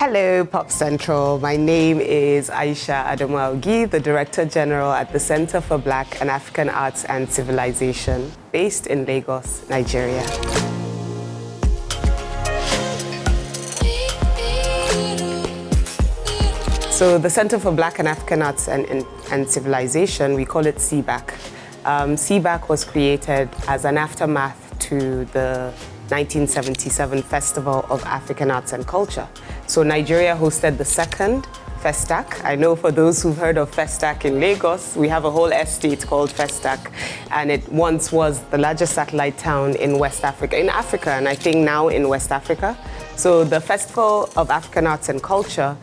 Hello, Popcentral. My name is Aisha Adamu Augie, the Director General at the Center for Black and African Arts and Civilization, based in Lagos, Nigeria. So the Center for Black and African Arts and Civilization, we call it CBAC. CBAC was created as an aftermath to the 1977 Festival of African Arts and Culture. So Nigeria hosted the second Festac. I know for those who've heard of Festac in Lagos, we have a whole estate called Festac, and it once was the largest satellite town in West Africa, and I think now in West Africa. So the Festival of African Arts and Culture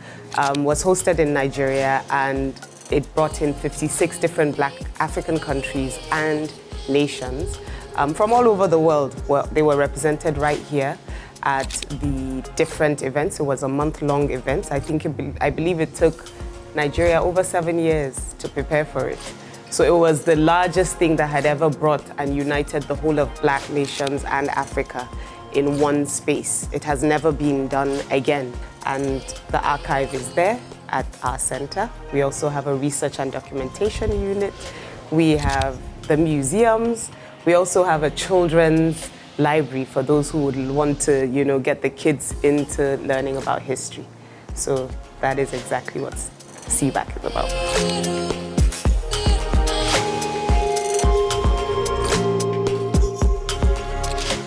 was hosted in Nigeria, and it brought in 56 different Black African countries and nations from all over the world. Well, they were represented right here at the different events. It was a month-long event. I believe it took Nigeria over 7 years to prepare for it. So it was the largest thing that had ever brought and united the whole of Black nations and Africa in one space. It has never been done again. And the archive is there at our center. We also have a research and documentation unit. We have the museums. We also have a children's library for those who would want to, get the kids into learning about history. So that is exactly what CBAC is about.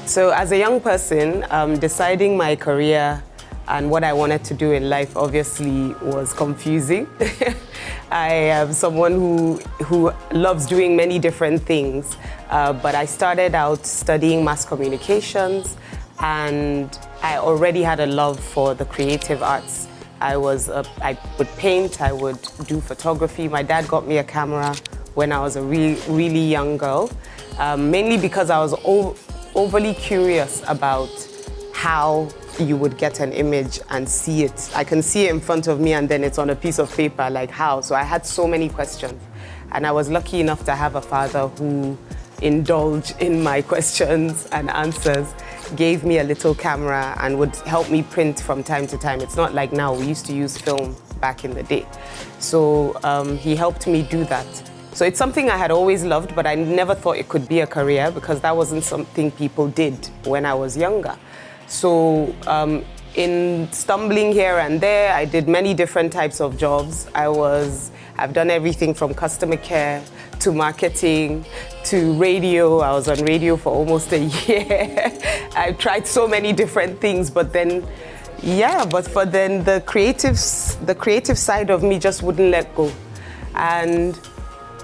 So as a young person, deciding my career and what I wanted to do in life obviously was confusing. I am someone who loves doing many different things, but I started out studying mass communications, and I already had a love for the creative arts. I would paint, I would do photography. My dad got me a camera when I was a really young girl, mainly because I was overly curious about how you would get an image and see it. I can see it in front of me and then it's on a piece of paper, like how? So I had so many questions. And I was lucky enough to have a father who indulged in my questions and answers, gave me a little camera and would help me print from time to time. It's not like now, we used to use film back in the day. So he helped me do that. So it's something I had always loved, but I never thought it could be a career because that wasn't something people did when I was younger. So in stumbling here and there, I did many different types of jobs. I've done everything from customer care to marketing to radio. I was on radio for almost a year. I tried so many different things, but then, the creative side of me just wouldn't let go. And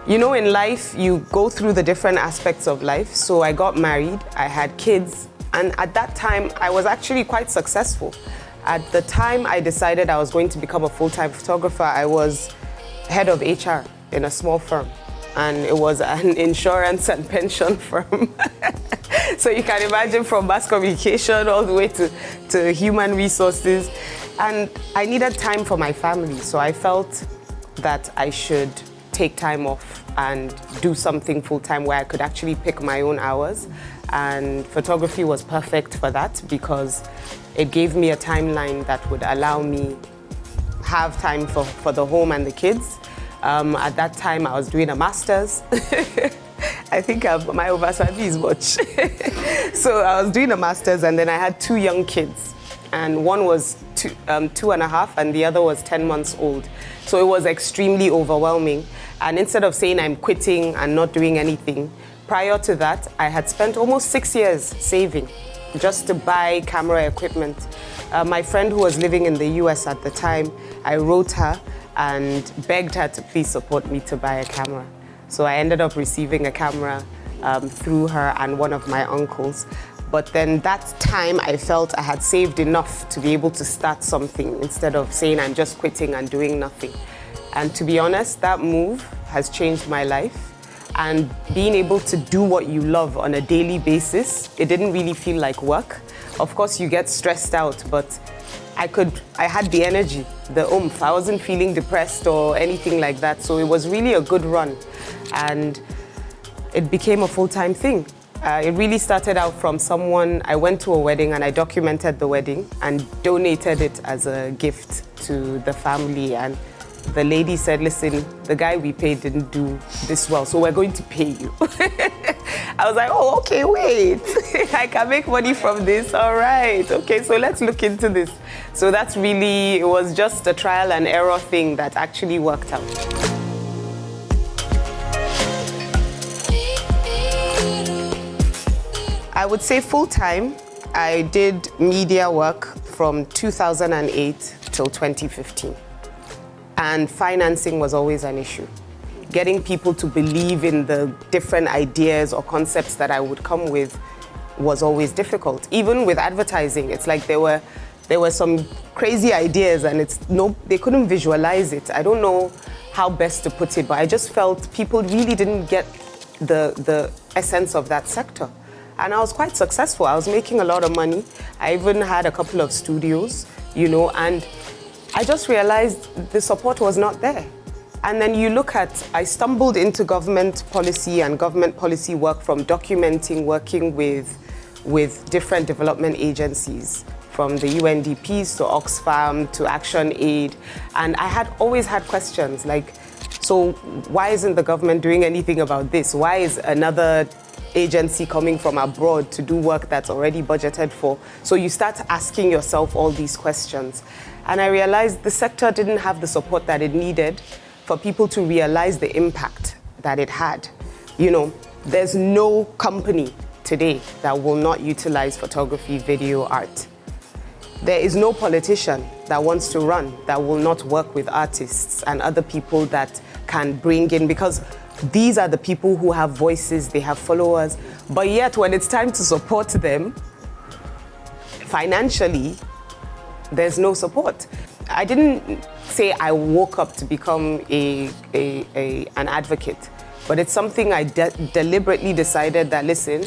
in life, you go through the different aspects of life. So I got married, I had kids, and at that time, I was actually quite successful. At the time I decided I was going to become a full-time photographer, I was head of HR in a small firm, and it was an insurance and pension firm. So you can imagine, from mass communication all the way to human resources. And I needed time for my family, so I felt that I should take time off and do something full-time where I could actually pick my own hours. And photography was perfect for that because it gave me a timeline that would allow me have time for the home and the kids. At that time, I was doing a master's. I think my oversabi is much. So I was doing a master's, and then I had 2 young kids. And one was 2.5, and the other was 10 months old. So it was extremely overwhelming. And instead of saying I'm quitting and not doing anything, prior to that, I had spent almost 6 years saving just to buy camera equipment. My friend who was living in the US at the time, I wrote her and begged her to please support me to buy a camera. So I ended up receiving a camera through her and one of my uncles. But then that time I felt I had saved enough to be able to start something instead of saying I'm just quitting and doing nothing. And to be honest, that move has changed my life. And being able to do what you love on a daily basis, it didn't really feel like work. Of course, you get stressed out, but I had the energy, the oomph. I wasn't feeling depressed or anything like that. So it was really a good run. And it became a full-time thing. It really started out from someone, I went to a wedding and I documented the wedding and donated it as a gift to the family. And the lady said, listen, the guy we paid didn't do this well, so we're going to pay you. I was like, oh, okay, wait. I can make money from this. All right. Okay, so let's look into this. So that's really, it was just a trial and error thing that actually worked out. I would say full-time, I did media work from 2008 till 2015. And financing was always an issue. Getting people to believe in the different ideas or concepts that I would come with was always difficult. Even with advertising, it's like there were some crazy ideas and they couldn't visualize it. I don't know how best to put it, but I just felt people really didn't get the essence of that sector. And I was quite successful. I was making a lot of money. I even had a couple of studios, and I just realized the support was not there. And then you look at, I stumbled into government policy and government policy work from documenting, working with different development agencies, from the UNDPs to Oxfam to Action Aid. And I had always had questions like, so why isn't the government doing anything about this? Why is another agency coming from abroad to do work that's already budgeted for? So you start asking yourself all these questions. And I realized the sector didn't have the support that it needed for people to realize the impact that it had. There's no company today that will not utilize photography, video, art. There is no politician that wants to run that will not work with artists and other people that can bring in, because these are the people who have voices, they have followers, but yet when it's time to support them financially, there's no support. I didn't say I woke up to become an advocate, but it's something I deliberately decided that, listen,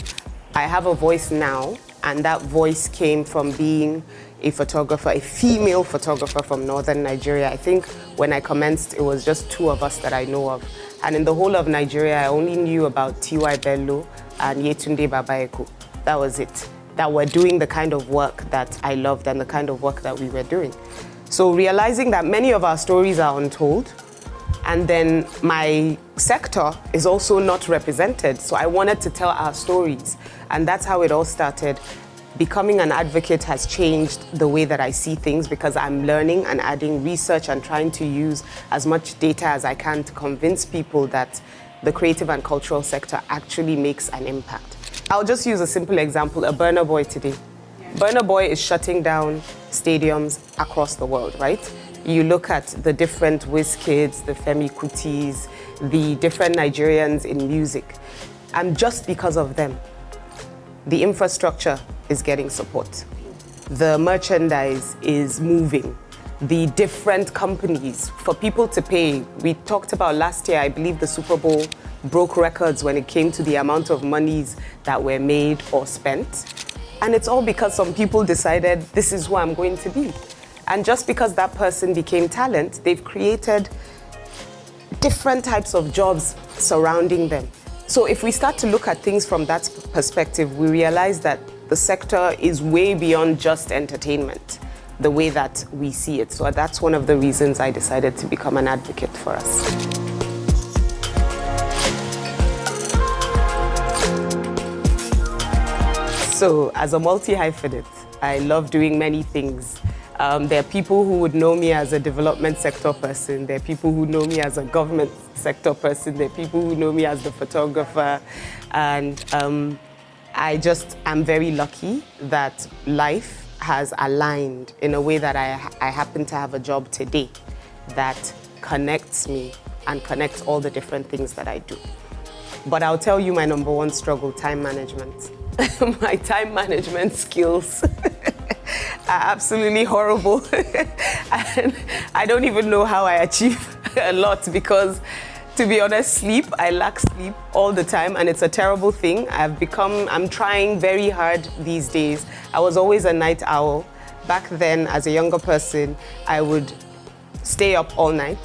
I have a voice now, and that voice came from being a photographer, a female photographer from northern Nigeria. I think when I commenced, it was just 2 of us that I know of. And in the whole of Nigeria, I only knew about T.Y. Bello and Yetunde Babaeko. That was it. That were doing the kind of work that I loved and the kind of work that we were doing. So realizing that many of our stories are untold, and then my sector is also not represented. So I wanted to tell our stories. And that's how it all started. Becoming an advocate has changed the way that I see things, because I'm learning and adding research and trying to use as much data as I can to convince people that the creative and cultural sector actually makes an impact. I'll just use a simple example, a Burna Boy today. Burna Boy is shutting down stadiums across the world, right? You look at the different Wizkids, the Femi Kutis, the different Nigerians in music, and just because of them, the infrastructure is getting support. The merchandise is moving. The different companies, for people to pay. We talked about last year, I believe the Super Bowl broke records when it came to the amount of monies that were made or spent. And it's all because some people decided, this is who I'm going to be. And just because that person became talent, they've created different types of jobs surrounding them. So if we start to look at things from that perspective, we realize that the sector is way beyond just entertainment, the way that we see it. So that's one of the reasons I decided to become an advocate for us. So as a multi-hyphenate, I love doing many things. There are people who would know me as a development sector person. There are people who know me as a government sector person. There are people who know me as the photographer. And I just am very lucky that life has aligned in a way that I happen to have a job today that connects me and connects all the different things that I do. But I'll tell you my number one struggle, time management. My time management skills are absolutely horrible. And I don't even know how I achieve a lot because, to be honest, I lack sleep all the time, and it's a terrible thing. I'm trying very hard these days. I was always a night owl. Back then, as a younger person, I would stay up all night,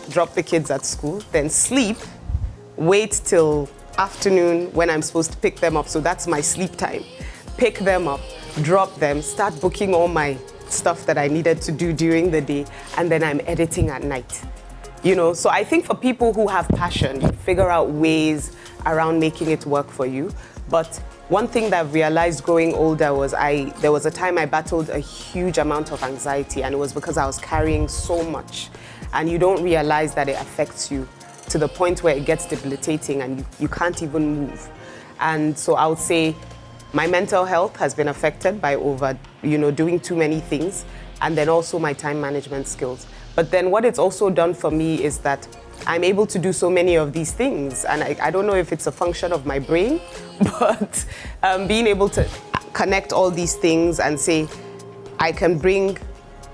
drop the kids at school, then sleep, wait till afternoon when I'm supposed to pick them up, so that's my sleep time. Pick them up, drop them, start booking all my stuff that I needed to do during the day, and then I'm editing at night. So I think for people who have passion, you figure out ways around making it work for you. But one thing that I've realized growing older was there was a time I battled a huge amount of anxiety, and it was because I was carrying so much. And you don't realize that it affects you to the point where it gets debilitating and you can't even move. And so I would say my mental health has been affected by doing too many things, and then also my time management skills. But then what it's also done for me is that I'm able to do so many of these things. And I don't know if it's a function of my brain, but being able to connect all these things and say, I can bring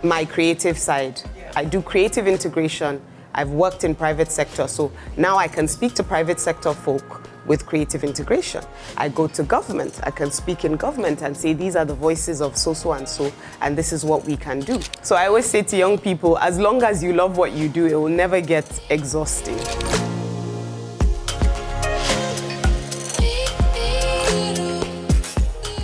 my creative side. I do creative integration. I've worked in private sector, so now I can speak to private sector folk with creative integration. I go to government, I can speak in government and say, these are the voices of so and so, and this is what we can do. So I always say to young people, as long as you love what you do, it will never get exhausting.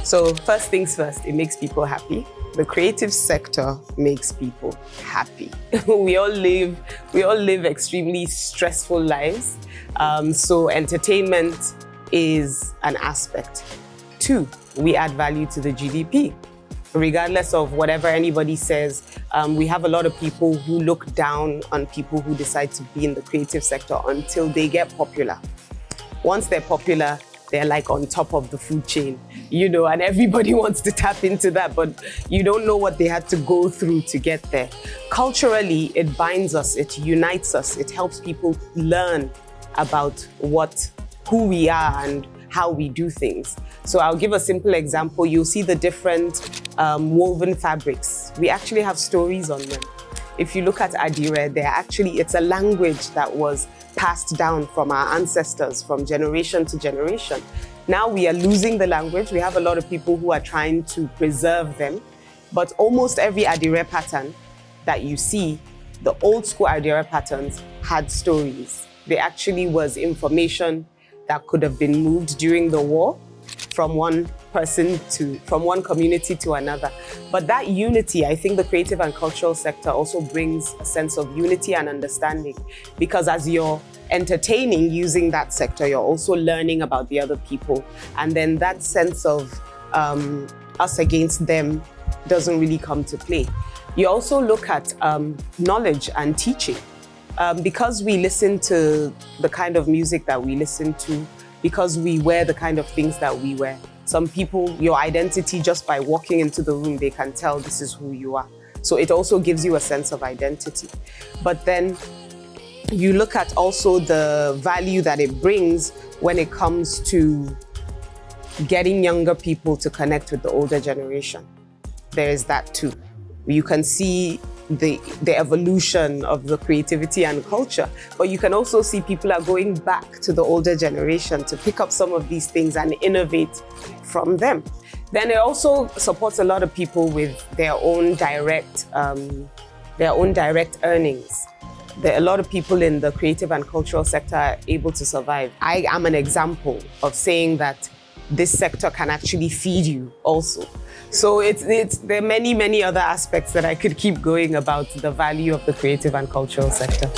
So first things first, it makes people happy. The creative sector makes people happy. We all live extremely stressful lives. So entertainment is an aspect. 2, we add value to the GDP. Regardless of whatever anybody says, we have a lot of people who look down on people who decide to be in the creative sector until they get popular. Once they're popular, they're like on top of the food chain, and everybody wants to tap into that, but you don't know what they had to go through to get there. Culturally, it binds us, it unites us, it helps people learn about who we are and how we do things. So I'll give a simple example. You'll see the different woven fabrics. We actually have stories on them. If you look at Adire, it's a language that was passed down from our ancestors from generation to generation. Now we are losing the language. We have a lot of people who are trying to preserve them, but almost every Adire pattern that you see, the old school Adire patterns had stories. There actually was information that could have been moved during the war from one community to another. But that unity, I think the creative and cultural sector also brings a sense of unity and understanding, because as you're entertaining using that sector, you're also learning about the other people. And then that sense of us against them doesn't really come to play. You also look at knowledge and teaching. Because we listen to the kind of music that we listen to, because we wear the kind of things that we wear. Some people, your identity, just by walking into the room, they can tell this is who you are. So it also gives you a sense of identity. But then you look at also the value that it brings when it comes to getting younger people to connect with the older generation. There is that too. You can see the evolution of the creativity and culture, but you can also see people are going back to the older generation to pick up some of these things and innovate from them. Then it also supports a lot of people with their own direct earnings. A lot of people in the creative and cultural sector are able to survive. I am an example of saying that this sector can actually feed you also. So there are many, many other aspects that I could keep going about the value of the creative and cultural sector.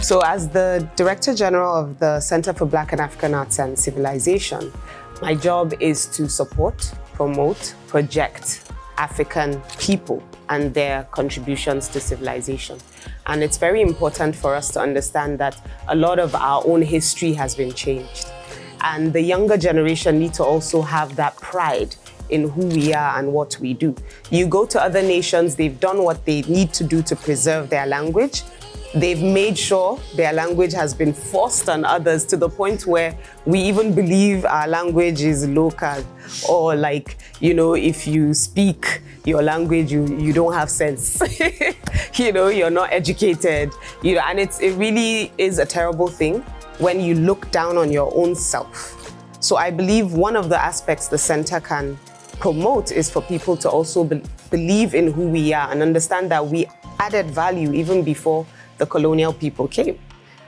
So as the Director General of the Center for Black and African Arts and Civilization, my job is to support, promote, project African people and their contributions to civilization. And it's very important for us to understand that a lot of our own history has been changed. And the younger generation need to also have that pride in who we are and what we do. You go to other nations, they've done what they need to do to preserve their language. They've made sure their language has been forced on others to the point where we even believe our language is local, or if you speak your language, you don't have sense. You're not educated. And it really is a terrible thing when you look down on your own self. So I believe one of the aspects the center can promote is for people to also believe in who we are and understand that we added value even before the colonial people came.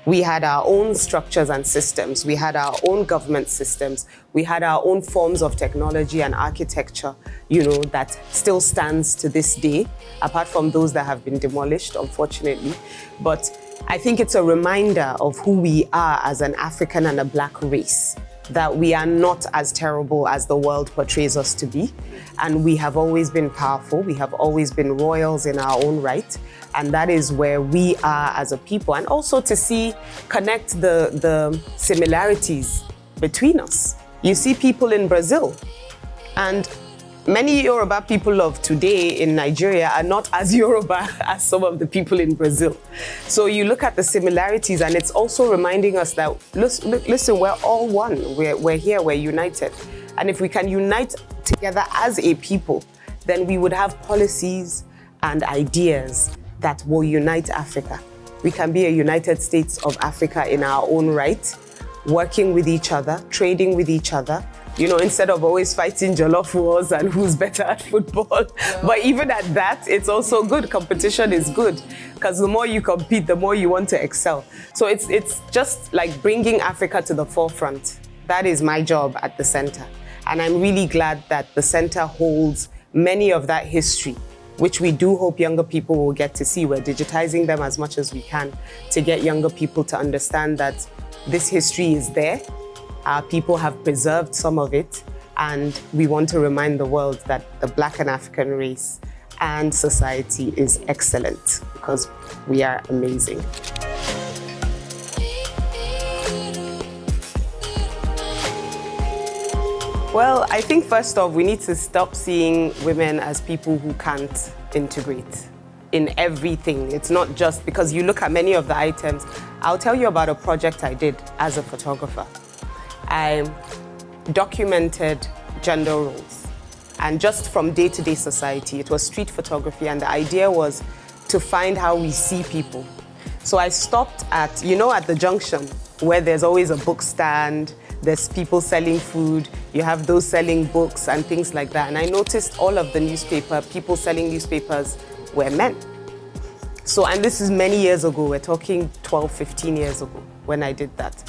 We had our own structures and systems. We had our own government systems. We had our own forms of technology and architecture, that still stands to this day, apart from those that have been demolished, unfortunately. But I think it's a reminder of who we are as an African and a Black race, that we are not as terrible as the world portrays us to be. And we have always been powerful. We have always been royals in our own right. And that is where we are as a people. And also to connect the similarities between us. You see people in Brazil, and many Yoruba people of today in Nigeria are not as Yoruba as some of the people in Brazil. So you look at the similarities, and it's also reminding us that, listen, we're all one. We're here, we're united. And if we can unite together as a people, then we would have policies and ideas that will unite Africa. We can be a United States of Africa in our own right, working with each other, trading with each other, instead of always fighting jollof wars and who's better at football. Yeah. But even at that, it's also good. Competition is good, because the more you compete, the more you want to excel. So it's just like bringing Africa to the forefront. That is my job at the center. And I'm really glad that the center holds many of that history, which we do hope younger people will get to see. We're digitizing them as much as we can to get younger people to understand that this history is there. Our people have preserved some of it, and we want to remind the world that the Black and African race and society is excellent, because we are amazing. Well, I think first off, we need to stop seeing women as people who can't integrate in everything. It's not just because you look at many of the items. I'll tell you about a project I did as a photographer. I documented gender roles, and just from day-to-day society. It was street photography, and the idea was to find how we see people. So I stopped at, at the junction where there's always a book stand, there's people selling food, you have those selling books and things like that. And I noticed all of the people selling newspapers were men. So, and this is many years ago, we're talking 12, 15 years ago when I did that.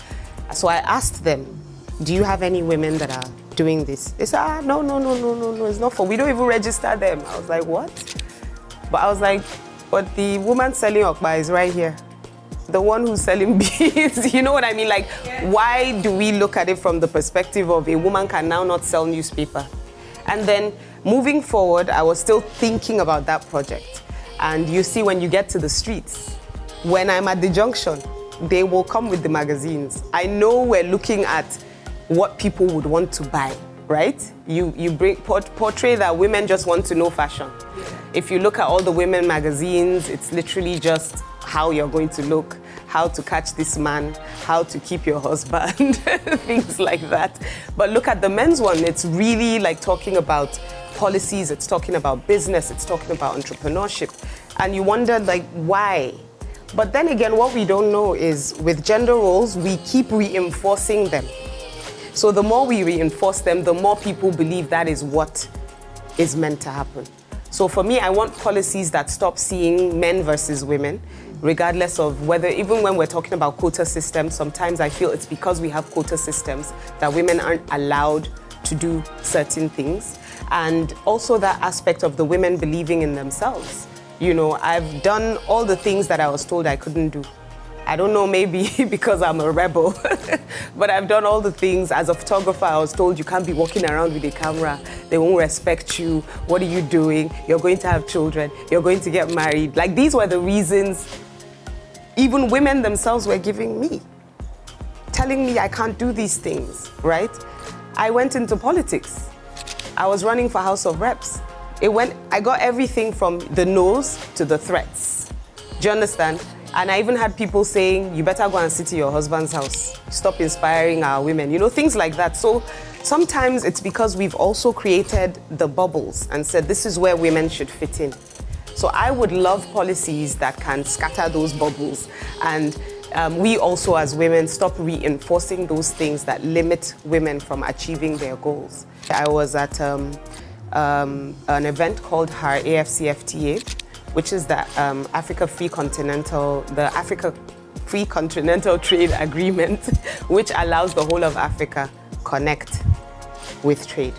So I asked them, do you have any women that are doing this? They said, no, it's not for, we don't even register them. I was like, what? But I was like, but the woman selling okpa is right here. The one who's selling beads, you know what I mean? Like, why do we look at it from the perspective of a woman can now not sell newspaper? And then moving forward, I was still thinking about that project. And you see, when you get to the streets, when I'm at the junction, they will come with the magazines. I know we're looking at what people would want to buy, right? You portray that women just want to know fashion. Yeah. If you look at all the women magazines, it's literally just how you're going to look, how to catch this man, how to keep your husband, things like that. But look at the men's one, it's really like talking about policies, it's talking about business, it's talking about entrepreneurship. And you wonder, like, why? But then again, what we don't know is with gender roles, we keep reinforcing them. So the more we reinforce them, the more people believe that is what is meant to happen. So for me, I want policies that stop seeing men versus women, regardless of whether, even when we're talking about quota systems, sometimes I feel it's because we have quota systems that women aren't allowed to do certain things. And also that aspect of the women believing in themselves. I've done all the things that I was told I couldn't do. I don't know, maybe because I'm a rebel, but I've done all the things. As a photographer, I was told you can't be walking around with a camera. They won't respect you. What are you doing? You're going to have children. You're going to get married. Like, these were the reasons even women themselves were giving me, telling me I can't do these things, right? I went into politics. I was running for House of Reps. I got everything from the no's to the threats. Do you understand? And I even had people saying, you better go and sit in your husband's house. Stop inspiring our women, things like that. So sometimes it's because we've also created the bubbles and said, this is where women should fit in. So I would love policies that can scatter those bubbles. And we also, as women, stop reinforcing those things that limit women from achieving their goals. I was at an event called HAR AFCFTA, which is the Africa Free Continental Trade Agreement, which allows the whole of Africa connect with trade.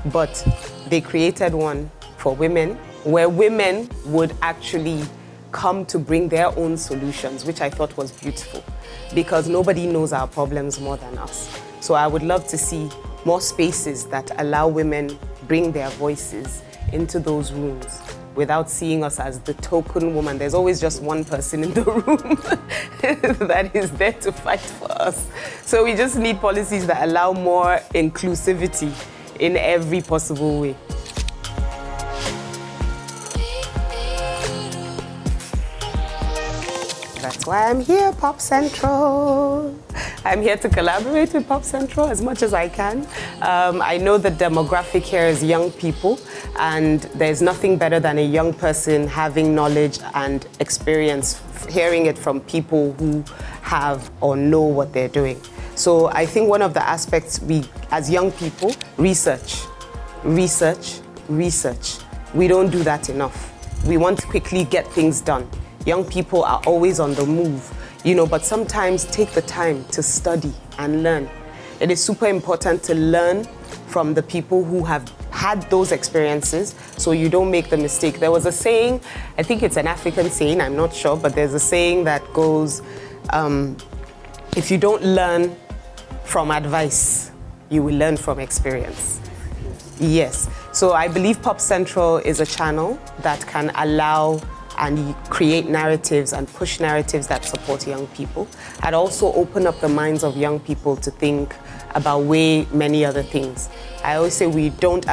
But they created one for women, where women would actually come to bring their own solutions, which I thought was beautiful, because nobody knows our problems more than us. So I would love to see more spaces that allow women bring their voices into those rooms without seeing us as the token woman. There's always just one person in the room that is there to fight for us. So we just need policies that allow more inclusivity in every possible way. That's why I'm here, Popcentral. I'm here to collaborate with Popcentral as much as I can. I know the demographic here is young people, and there's nothing better than a young person having knowledge and experience, hearing it from people who have or know what they're doing. So I think one of the aspects we, as young people, research. We don't do that enough. We want to quickly get things done. Young people are always on the move, but sometimes take the time to study and learn. It is super important to learn from the people who have had those experiences so you don't make the mistake. There was a saying, I think it's an African saying, I'm not sure, but there's a saying that goes, if you don't learn from advice, you will learn from experience. Yes, so I believe Popcentral is a channel that can allow and create narratives and push narratives that support young people, and also open up the minds of young people to think about way many other things. I always say we can't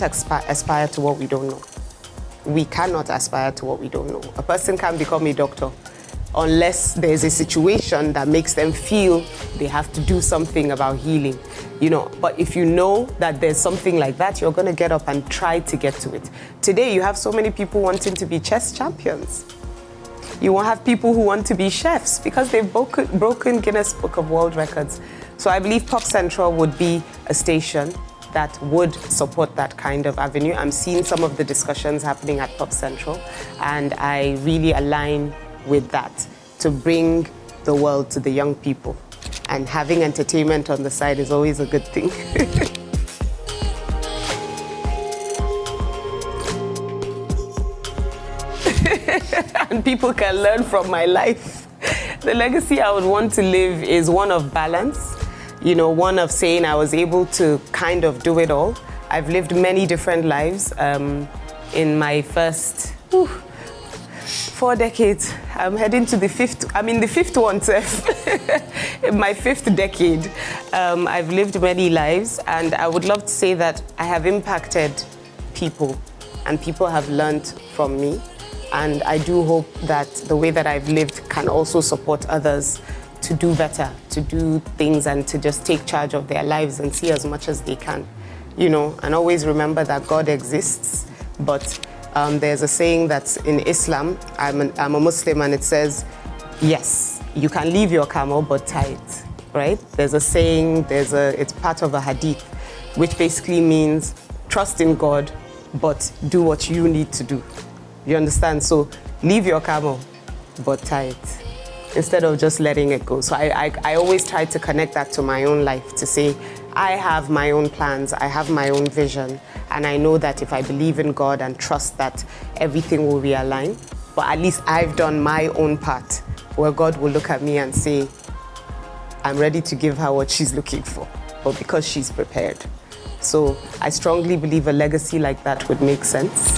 aspire to what we don't know. We cannot aspire to what we don't know. A person can't become a doctor unless there's a situation that makes them feel they have to do something about healing, But if you know that there's something like that, you're gonna get up and try to get to it. Today, you have so many people wanting to be chess champions. You won't have people who want to be chefs because they've broken Guinness Book of World Records. So I believe Popcentral would be a station that would support that kind of avenue. I'm seeing some of the discussions happening at Popcentral, and I really align with that, to bring the world to the young people. And having entertainment on the side is always a good thing. And people can learn from my life. The legacy I would want to live is one of balance, one of saying I was able to kind of do it all. I've lived many different lives. In my first 4 decades. I'm heading to the fifth. I'm in the fifth one, in my 5th decade. I've lived many lives, and I would love to say that I have impacted people, and people have learned from me. And I do hope that the way that I've lived can also support others to do better, to do things, and to just take charge of their lives and see as much as they can, and always remember that God exists, but there's a saying that's in Islam, I'm a Muslim, and it says, yes, you can leave your camel, but tie it, right? There's a saying, it's part of a hadith, which basically means trust in God, but do what you need to do. You understand? So leave your camel, but tie it, instead of just letting it go. So I always try to connect that to my own life, to say, I have my own plans, I have my own vision, and I know that if I believe in God and trust that everything will realign, but at least I've done my own part, where God will look at me and say, I'm ready to give her what she's looking for, but because she's prepared. So I strongly believe a legacy like that would make sense.